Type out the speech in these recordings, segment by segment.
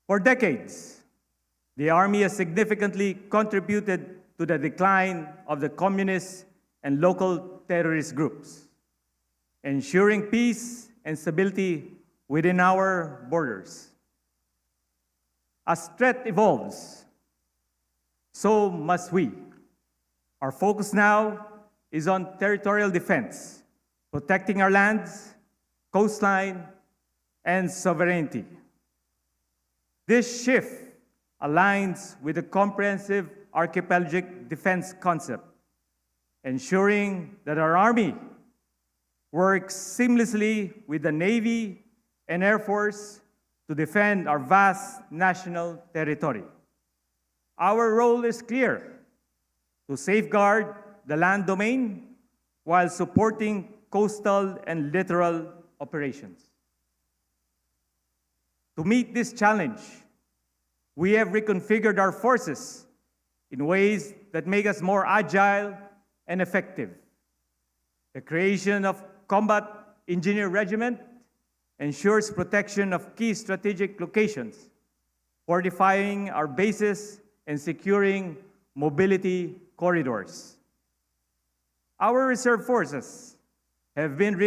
For decades, the Army has significantly contributed to the decline of the communist and local terrorist groups, ensuring peace and stability within our borders. As threat evolves, so must we. Our focus now is on territorial defense, protecting our lands, coastline, and sovereignty. This shift aligns with the comprehensive archipelagic defense concept, ensuring that our Army works seamlessly with the Navy and Air Force to defend our vast national territory. Our role is clear: to safeguard the land domain while supporting coastal and littoral operations. To meet this challenge, we have reconfigured our forces in ways that make us more agile and effective. The creation of Combat Engineer Regiment ensures protection of key strategic locations, fortifying our bases and securing mobility corridors. Our reserve forces have been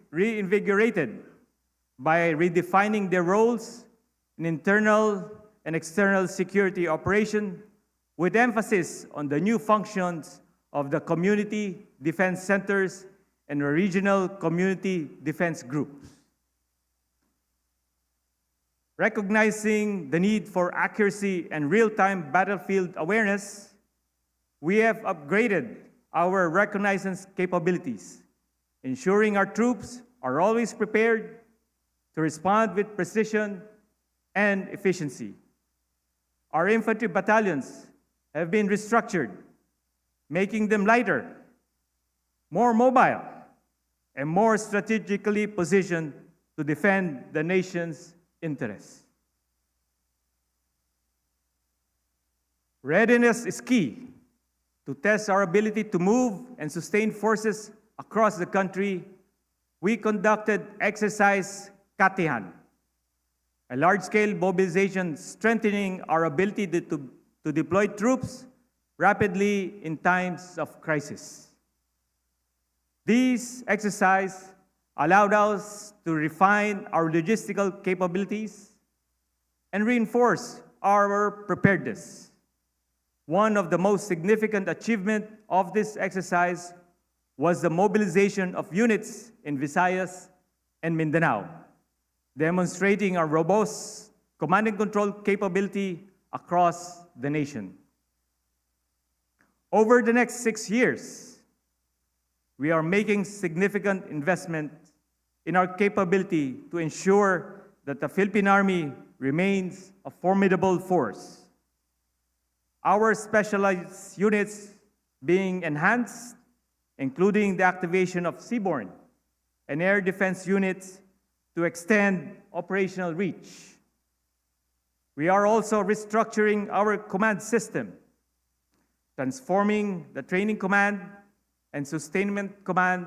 reinvigorated by redefining their roles in internal and external security operation, with emphasis on the new functions of the community defense centers and regional community defense groups. Recognizing the need for accuracy and real-time battlefield awareness, we have upgraded our reconnaissance capabilities, ensuring our troops are always prepared to respond with precision and efficiency. Our infantry battalions have been restructured, making them lighter, more mobile, and more strategically positioned to defend the nation's interests. Readiness is key to test our ability to move and sustain forces across the country. We conducted exercise Katan, a large-scale mobilization strengthening our ability to deploy troops rapidly in times of crisis. These exercises allowed us to refine our logistical capabilities and reinforce our preparedness. One of the most significant achievements of this exercise was the mobilization of units in Visayas and Mindanao, demonstrating our robust command and control capability across the nation. Over the next 6 years, we are making significant investments in our capability to ensure that the Philippine Army remains a formidable force. Our specialized units being enhanced, including the activation of seaborne and air defense units to extend operational reach. We are also restructuring our command system, transforming the training command and sustainment command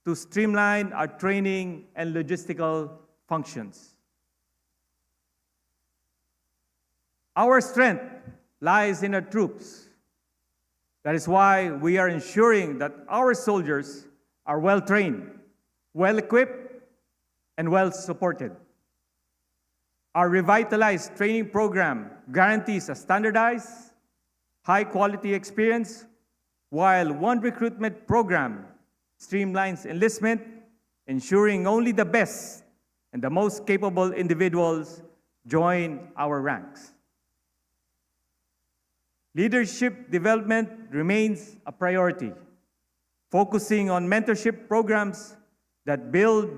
to streamline our training and logistical functions. Our strength lies in our troops. That is why we are ensuring that our soldiers are well-trained, well-equipped, and well-supported. Our revitalized training program guarantees a standardized, high-quality experience, while one recruitment program streamlines enlistment, ensuring only the best and the most capable individuals join our ranks. Leadership development remains a priority, focusing on mentorship programs that build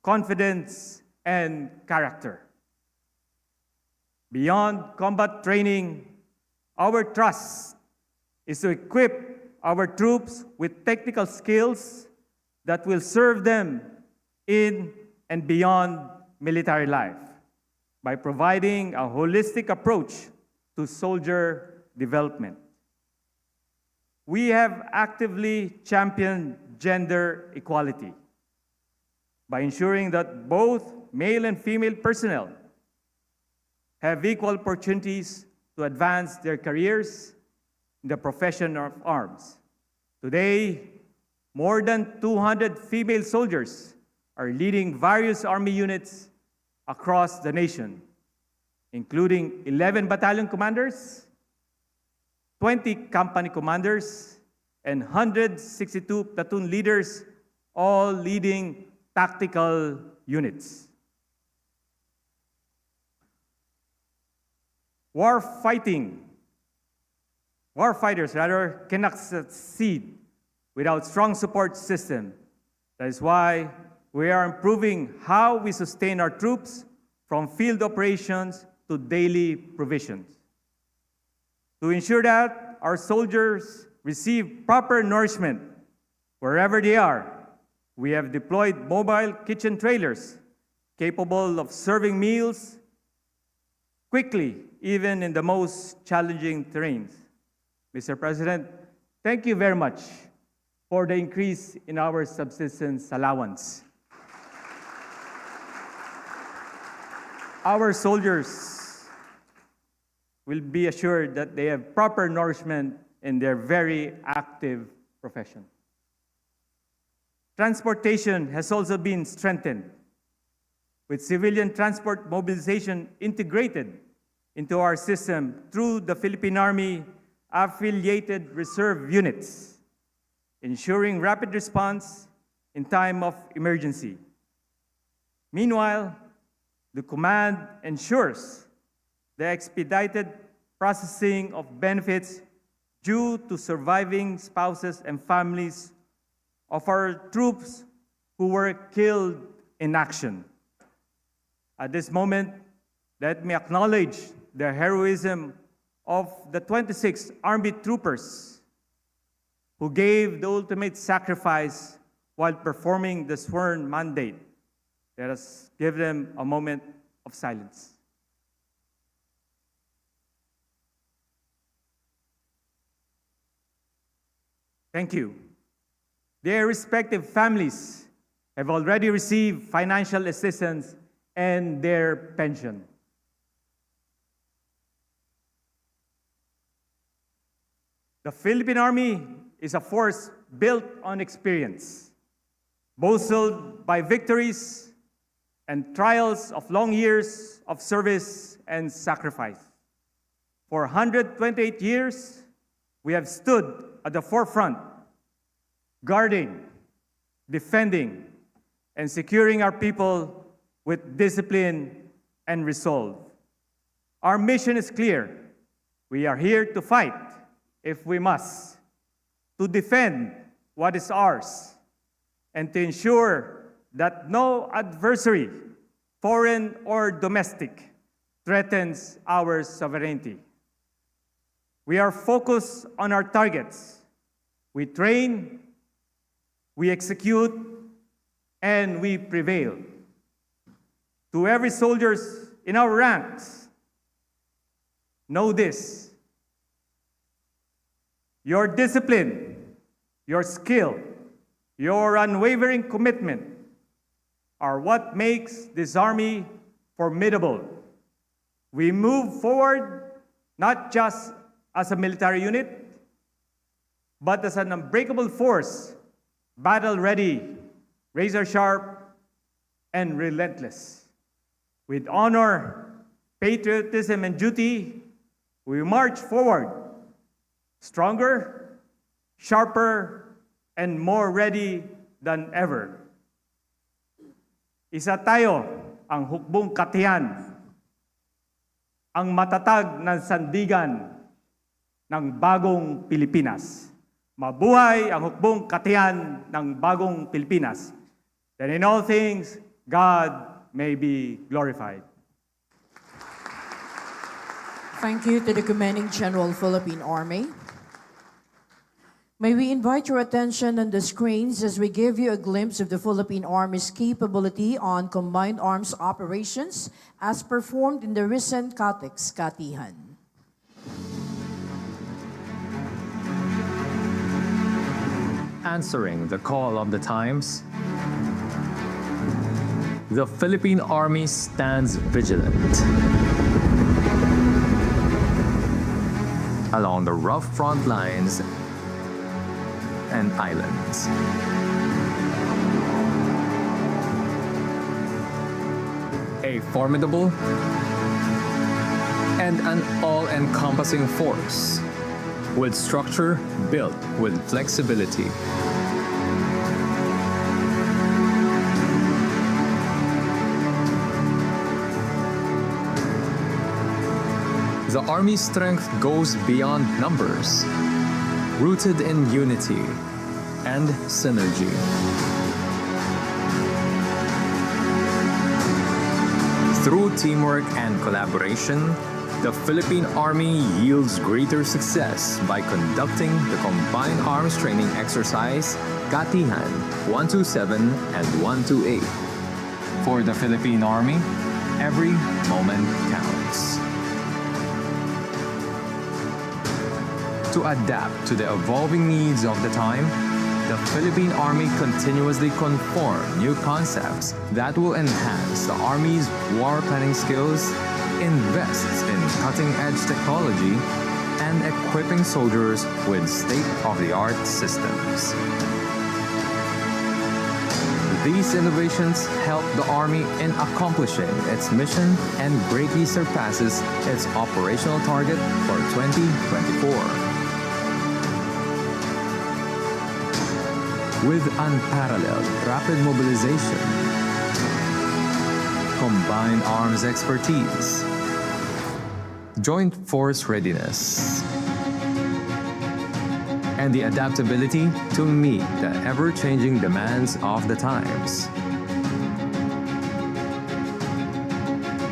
confidence and character. Beyond combat training, our trust is to equip our troops with technical skills that will serve them in and beyond military life by providing a holistic approach to soldier development. We have actively championed gender equality by ensuring that both male and female personnel have equal opportunities to advance their careers in the profession of arms. Today, more than 200 female soldiers are leading various Army units across the nation, including 11 battalion commanders, 20 company commanders, and 162 platoon leaders, all leading tactical units. Warfighters cannot succeed without strong support system. That is why we are improving how we sustain our troops from field operations to daily provisions. To ensure that our soldiers receive proper nourishment wherever they are, we have deployed mobile kitchen trailers capable of serving meals quickly, even in the most challenging terrains. Mr. President, thank you very much for the increase in our subsistence allowance. Our soldiers will be assured that they have proper nourishment in their very active profession. Transportation has also been strengthened, with civilian transport mobilization integrated into our system through the Philippine Army affiliated reserve units, ensuring rapid response in time of emergency. Meanwhile, the command ensures the expedited processing of benefits due to surviving spouses and families of our troops who were killed in action. At this moment, let me acknowledge the heroism of the 26 Army troopers who gave the ultimate sacrifice while performing the sworn mandate. Let us give them a moment of silence. Thank you. Their respective families have already received financial assistance and their pension. The Philippine Army is a force built on experience, bolstered by victories and trials of long years of service and sacrifice. For 128 years, we have stood at the forefront, guarding, defending, and securing our people with discipline and resolve. Our mission is clear. We are here to fight if we must, to defend what is ours, and to ensure that no adversary, foreign or domestic, threatens our sovereignty. We are focused on our targets. We train, we execute, and we prevail. To every soldier in our ranks, know this: your discipline, your skill, your unwavering commitment are what makes this Army formidable. We move forward not just as a military unit, but as an unbreakable force, battle-ready, razor-sharp, and relentless. With honor, patriotism, and duty, we march forward, stronger, sharper, and more ready than ever. Isa tayo, ang hukbong katiyan, ang matatag na sandigan ng bagong Pilipinas. Mabuhay ang hukbong katiyan ng bagong Pilipinas. That in all things, God may be glorified. Thank you to the Commanding General, Philippine Army. May we invite your attention on the screens as we give you a glimpse of the Philippine Army's capability on combined arms operations as performed in the recent CATEX Katihan. Answering the call of the times, the Philippine Army stands vigilant. along the rough front lines and islands. A formidable and an all-encompassing force, with structure built with flexibility. The Army's strength goes beyond numbers, rooted in unity and synergy. Through teamwork and collaboration, the Philippine Army yields greater success by conducting the Combined Arms Training Exercise Katihan 127 and 128. For the Philippine Army, every moment counts. To adapt to the evolving needs of the time, the Philippine Army continuously conform new concepts that will enhance the Army's war planning skills, invests in cutting-edge technology, and equipping soldiers with state-of-the-art systems. These innovations help the Army in accomplishing its mission and greatly surpasses its operational target for 2024. With unparalleled rapid mobilization, combined arms expertise, joint force readiness, and the adaptability to meet the ever-changing demands of the times.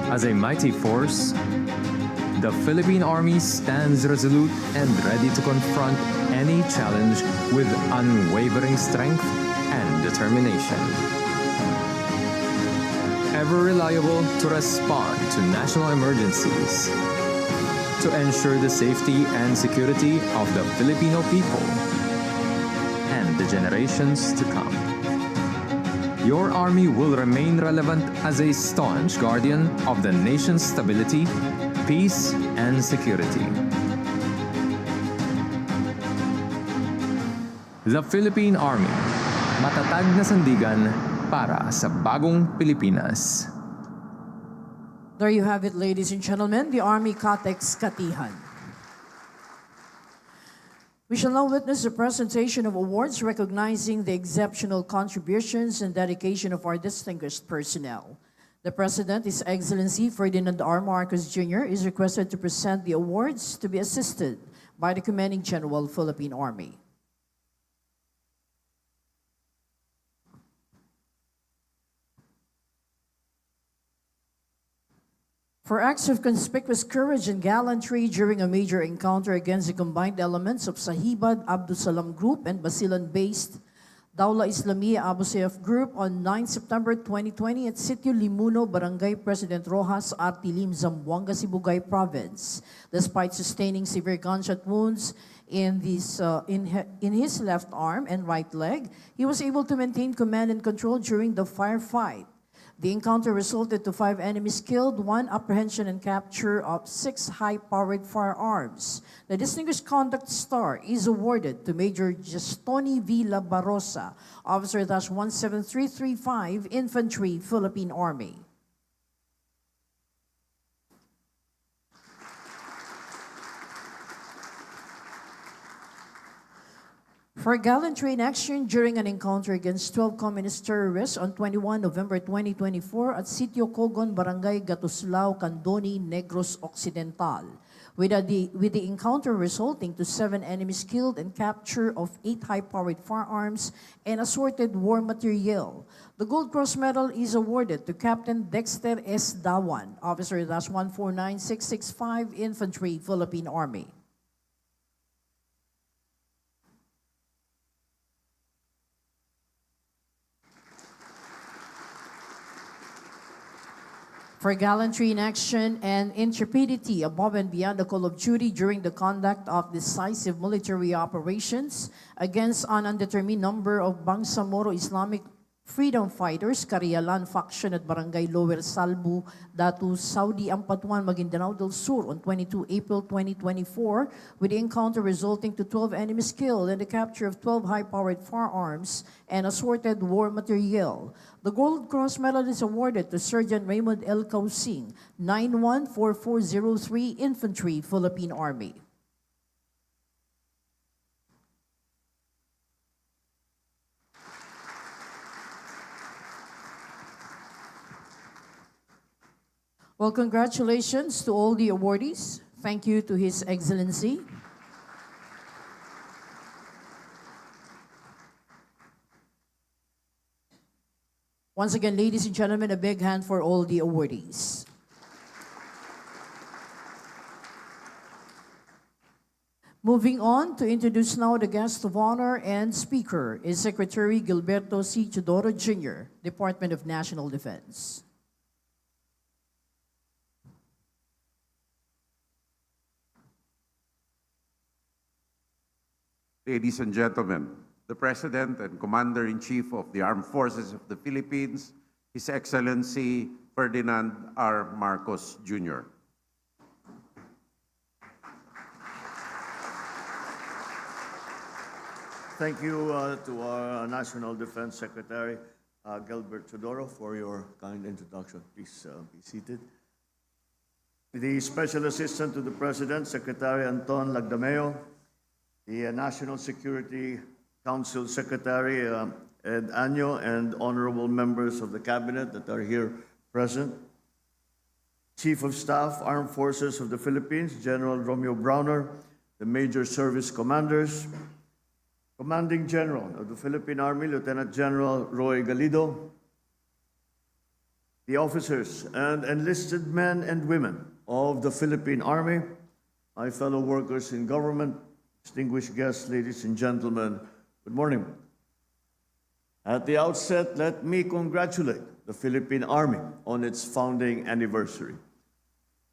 As a mighty force, the Philippine Army stands resolute and ready to confront any challenge with unwavering strength and determination. Ever reliable to respond to national emergencies, to ensure the safety and security of the Filipino people and the generations to come. Your Army will remain relevant as a staunch guardian of the nation's stability, peace, and security. The Philippine Army, matatag na sandigan para sa bagong Pilipinas. There you have it, ladies and gentlemen, the Army Catex Katihan. We shall now witness the presentation of awards recognizing the exceptional contributions and dedication of our distinguished personnel. The President, His Excellency Ferdinand R. Marcos Jr., is requested to present the awards to be assisted by the Commanding General, Philippine Army. For acts of conspicuous courage and gallantry during a major encounter against the combined elements of Sahibad Abdus Salam Group and Basilan-based Dawla Islamia Abu Sayyaf Group on 9 September 2020 at Sitio Limuno, Barangay President Rojas, Artilim, Zamboanga, Sibugay Province. Despite sustaining severe gunshot wounds in his left arm and right leg, he was able to maintain command and control during the firefight. The encounter resulted to 5 enemies killed, 1 apprehension and capture of 6 high-powered firearms. The Distinguished Conduct Star is awarded to Major Gestoni Villa Barosa, Officer -17335, Infantry, Philippine Army. For gallantry in action during an encounter against 12 communist terrorists on 21 November 2024 at Sitio Cogon, Barangay Gatuslao, Candoni, Negros Occidental, with the encounter resulting to 7 enemies killed and capture of 8 high-powered firearms and assorted war material. The Gold Cross Medal is awarded to Captain Dexter S. Dawan, Officer -149665, Infantry, Philippine Army. For gallantry in action and intrepidity above and beyond the call of duty during the conduct of decisive military operations against an undetermined number of Bangsamoro Islamic Freedom Fighters, Carialan Faction at Barangay Lower Salbu, Datu, Saudi Ampatuan, Maguindanao del Sur on 22 April 2024, with the encounter resulting to 12 enemies killed and the capture of 12 high-powered firearms and assorted war material. The Gold Cross Medal is awarded to Sergeant Raymond L. Causing, 914403 Infantry, Philippine Army. Well, congratulations to all the awardees. Thank you to His Excellency. Once again, ladies and gentlemen, a big hand for all the awardees. Moving on to introduce now the guest of honor and speaker is Secretary Gilberto C. Teodoro Jr., Department of National Defense. Ladies and gentlemen, the President and Commander-in-Chief of the Armed Forces of the Philippines, His Excellency Ferdinand R. Marcos Jr. Thank you to our National Defense Secretary, Gilbert Teodoro, for your kind introduction. Please be seated. The Special Assistant to the President, Secretary Anton Lagdameo, the National Security Council Secretary Ed Año, and honorable members of the Cabinet that are here present. Chief of Staff, Armed Forces of the Philippines, General Romeo Browner, the Major Service Commanders, Commanding General of the Philippine Army, Lieutenant General Roy Galido, the officers and enlisted men and women of the Philippine Army, my fellow workers in government, distinguished guests, ladies and gentlemen, good morning. At the outset, let me congratulate the Philippine Army on its founding anniversary.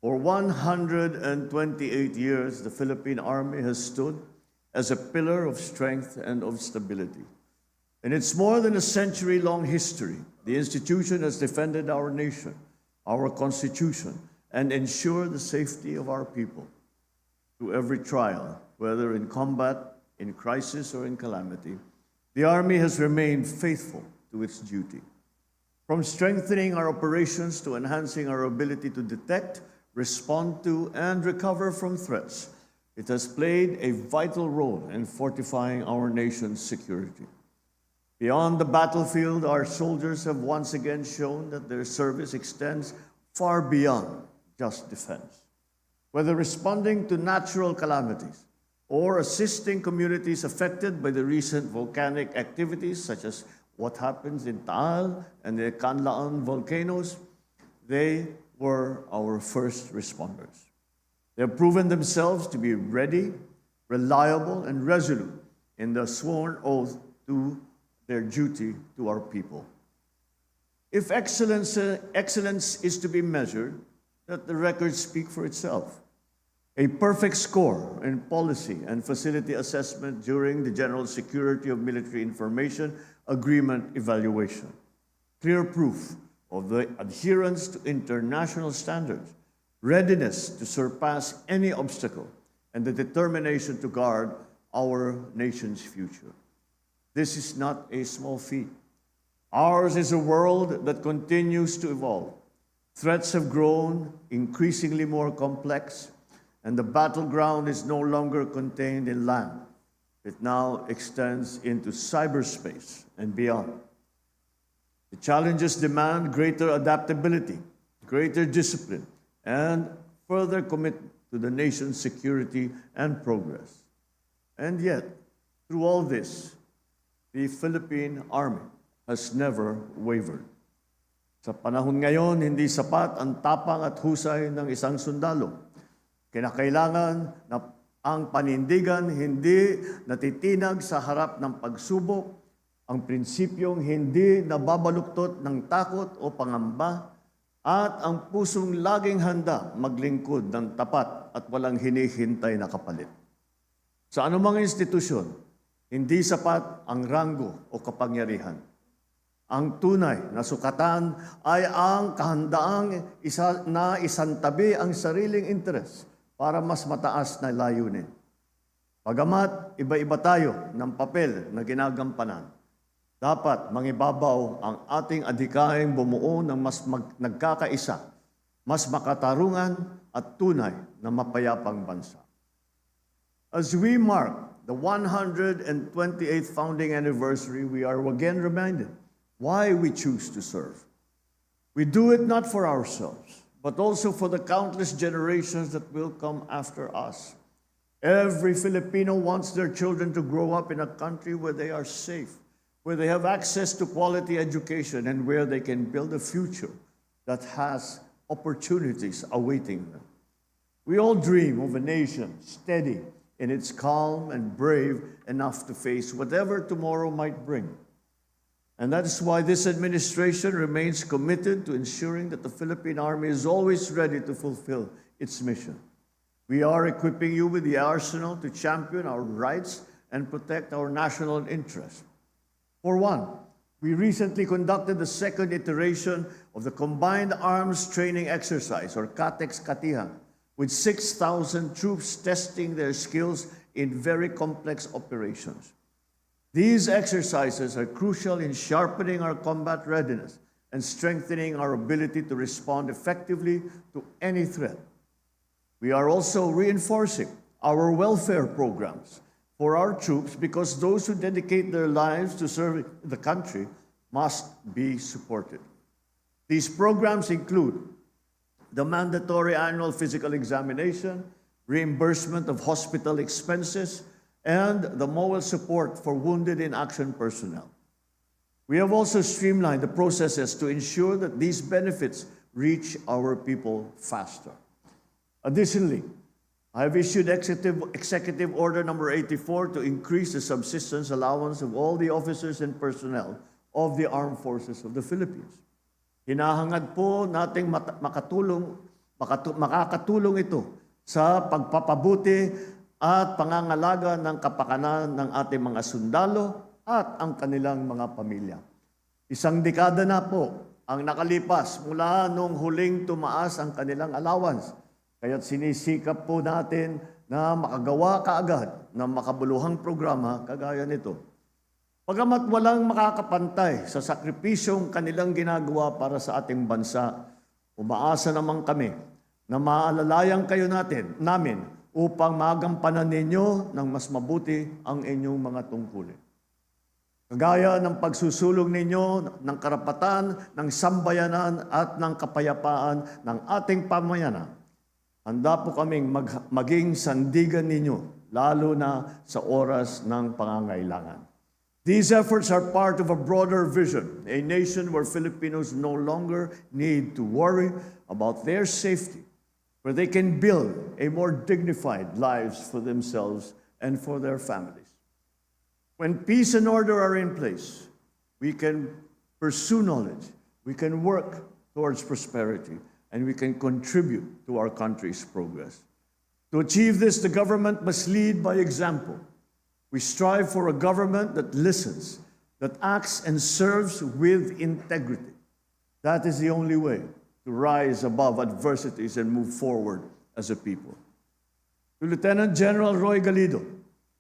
For 128 years, the Philippine Army has stood as a pillar of strength and of stability. In its more than a century-long history, the institution has defended our nation, our Constitution, and ensured the safety of our people through every trial, whether in combat, in crisis, or in calamity. The Army has remained faithful to its duty. From strengthening our operations to enhancing our ability to detect, respond to, and recover from threats, it has played a vital role in fortifying our nation's security. Beyond the battlefield, our soldiers have once again shown that their service extends far beyond just defense. Whether responding to natural calamities or assisting communities affected by the recent volcanic activities, such as what happens in Taal and the Canlaon volcanoes, they were our first responders. They have proven themselves to be ready, reliable, and resolute in the sworn oath to their duty to our people. If excellence is to be measured, let the record speak for itself. A perfect score in policy and facility assessment during the General Security of Military Information Agreement evaluation. Clear proof of the adherence to international standards, readiness to surpass any obstacle, and the determination to guard our nation's future. This is not a small feat. Ours is a world that continues to evolve. Threats have grown increasingly more complex, and the battleground is no longer contained in land. It now extends into cyberspace and beyond. The challenges demand greater adaptability, greater discipline, and further commitment to the nation's security and progress. And yet, through all this, the Philippine Army has never wavered. Sa panahon ngayon, hindi sapat ang tapang at husay ng isang sundalo. Kinakailangan na ang panindigan hindi natitinag sa harap ng pagsubok, ang prinsipyong hindi nababaluktot ng takot o pangamba, at ang pusong laging handa maglingkod ng tapat at walang hinihintay na kapalit. Sa anumang institusyon, hindi sapat ang ranggo o kapangyarihan. Ang tunay na sukatan ay ang kahandaang isantabi ang sariling interes para mas mataas na layunin. Pagamat iba-iba tayo ng papel na ginagampanan, dapat mangibabaw ang ating adhikaing bumuo ng nagkakaisa, mas makatarungan at tunay na mapayapang bansa. As we mark the 128th founding anniversary, we are again reminded why we choose to serve. We do it not for ourselves, but also for the countless generations that will come after us. Every Filipino wants their children to grow up in a country where they are safe, where they have access to quality education, and where they can build a future that has opportunities awaiting them. We all dream of a nation steady in its calm and brave enough to face whatever tomorrow might bring. And that is why this administration remains committed to ensuring that the Philippine Army is always ready to fulfill its mission. We are equipping you with the arsenal to champion our rights and protect our national interests. For one, we recently conducted the second iteration of the Combined Arms Training Exercise, or CATEX Katihan, with 6,000 troops testing their skills in very complex operations. These exercises are crucial in sharpening our combat readiness and strengthening our ability to respond effectively to any threat. We are also reinforcing our welfare programs for our troops because those who dedicate their lives to serve the country must be supported. These programs include the mandatory annual physical examination, reimbursement of hospital expenses, and the moral support for wounded in action personnel. We have also streamlined the processes to ensure that these benefits reach our people faster. Additionally, I have issued Executive Order number 84 to increase the subsistence allowance of all the officers and personnel of the Armed Forces of the Philippines. Hinahangad po nating makakatulong ito sa pagpapabuti at pangangalaga ng kapakanan ng ating mga sundalo at ang kanilang mga pamilya. Isang dekada na po ang nakalipas mula nung huling tumaas ang kanilang allowance. Kaya't sinisikap po natin na makagawa kaagad ng makabuluhang programa kagaya nito. Pagamat walang makakapantay sa sakripisyong kanilang ginagawa para sa ating bansa, umaasa naman kami na maalalayan kayo namin upang magampanan ninyo ng mas mabuti ang inyong mga tungkulin. Kagaya ng pagsusulong ninyo ng karapatan, ng sambayanan at ng kapayapaan ng ating pamayanan, handa po kaming maging sandigan ninyo, lalo na sa oras ng pangangailangan. These efforts are part of a broader vision, a nation where Filipinos no longer need to worry about their safety, where they can build a more dignified lives for themselves and for their families. When peace and order are in place, we can pursue knowledge, we can work towards prosperity, and we can contribute to our country's progress. To achieve this, the government must lead by example. We strive for a government that listens, that acts and serves with integrity. That is the only way to rise above adversities and move forward as a people. To Lieutenant General Roy Galido,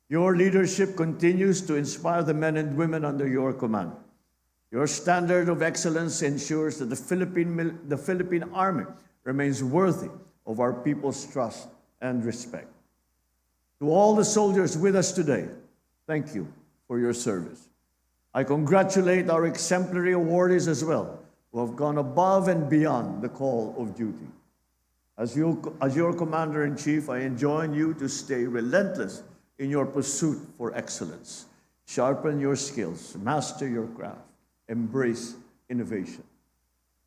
your leadership continues to inspire the men and women under your command. Your standard of excellence ensures that the Philippine Army remains worthy of our people's trust and respect. To all the soldiers with us today, thank you for your service. I congratulate our exemplary awardees as well, who have gone above and beyond the call of duty. As your Commander-in-Chief, I enjoin you to stay relentless in your pursuit for excellence. Sharpen your skills, master your craft, embrace innovation.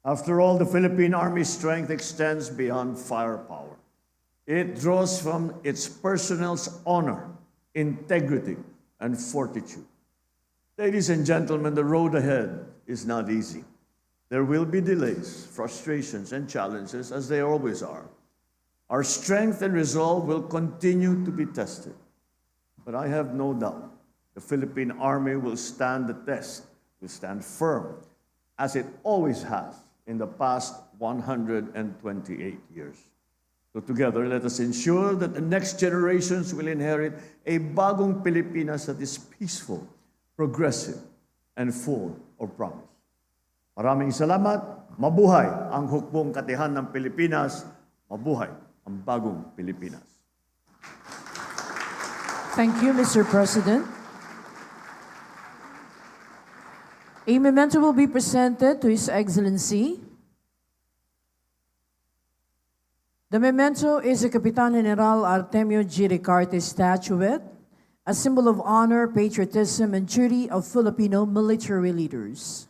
After all, the Philippine Army's strength extends beyond firepower. It draws from its personnel's honor, integrity, and fortitude. Ladies and gentlemen, the road ahead is not easy. There will be delays, frustrations, and challenges, as there always are. Our strength and resolve will continue to be tested. But I have no doubt the Philippine Army will stand the test, will stand firm, as it always has in the past 128 years. So together, let us ensure that the next generations will inherit a bagong Pilipinas that is peaceful, progressive, and full of promise. Maraming salamat. Mabuhay ang hukbong katihan ng Pilipinas. Mabuhay ang bagong Pilipinas. Thank you, Mr. President. A memento will be presented to His Excellency. The memento is a Kapitan General Artemio G. Ricarte statuette, a symbol of honor, patriotism, and duty of Filipino military leaders.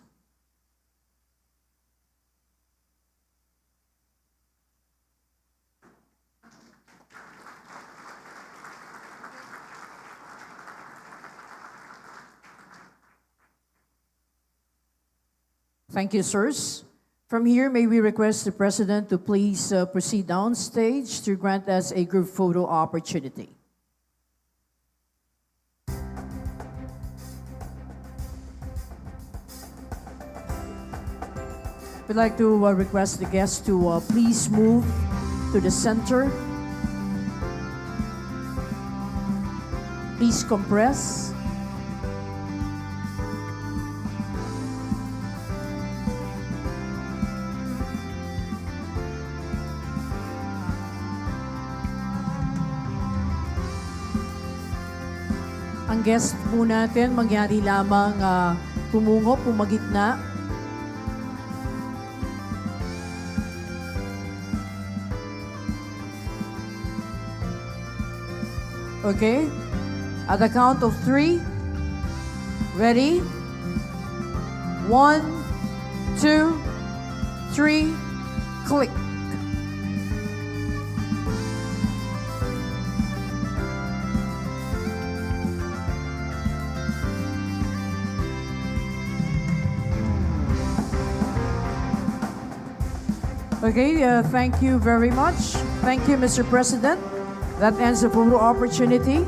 Thank you, sirs. From here, may we request the President to please proceed downstage to grant us a group photo opportunity. We'd like to request the guests to please move to the center. Please compress. Ang guest po natin, mangyari lamang pumungo, pumagitna. Okay? At the count of 3, ready? 1, 2, 3, click. Okay, thank you very much. Thank you, Mr. President. That ends the photo opportunity.